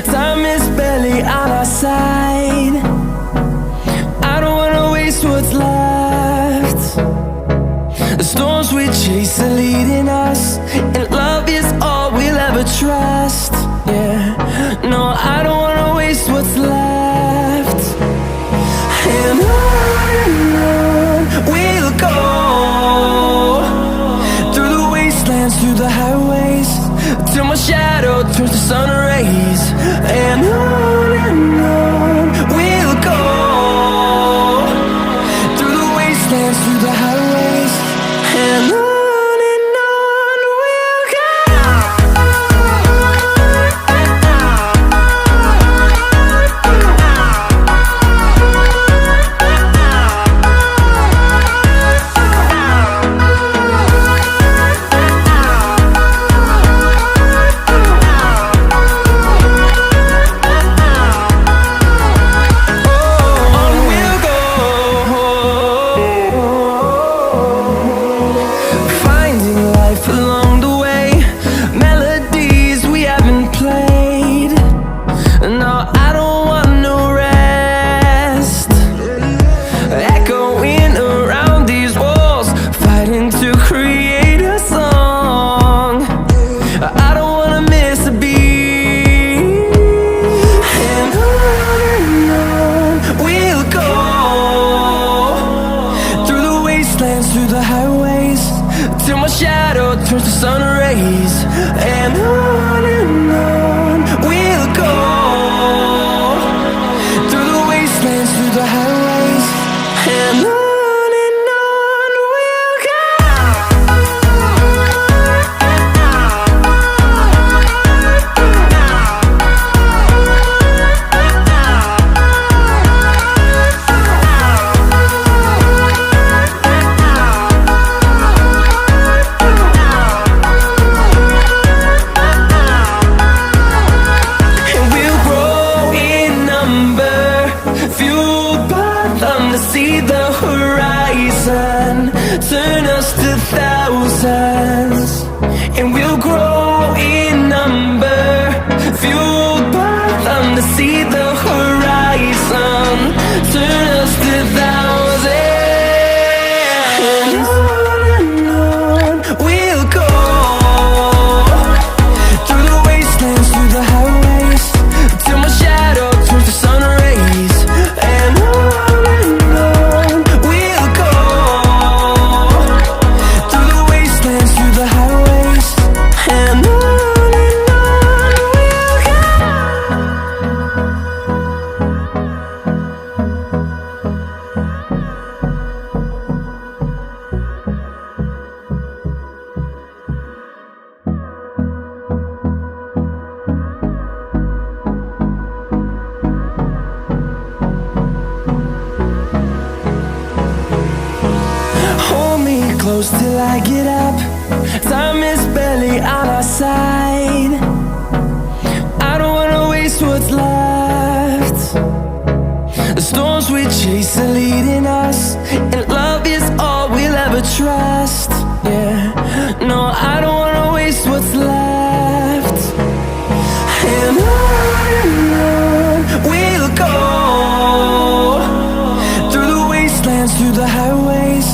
Time is barely on our side. I don't wanna waste what's left. The storms we chase are leading us, and love is all we'll ever trust. Yeah, no, I don't wanna waste what's left. And on we'll go, through the wastelands, through the highways, till my shadow turns to sun rays. And on we'll go, through the wastelands, through the highways, and on we'll go. Through the highways, till my shadow turns to sun rays. And on we'll go, through the wastelands, through the highways, and on. See the horizon turn us to thousands, and we'll grow in number, fueled by them. To see the horizon turn us to thousands, and on we'll go, through the wastelands, through the highways, till my shadow turns to sun rays. And on we'll go, through the wastelands, through the highways, and on close till I get up. Time is barely on our side. I don't wanna waste what's left. The storms we chase are leading us, and love is all we'll ever trust. Yeah, no, I don't wanna waste what's left. And on we'll go, through the wastelands, through the highways,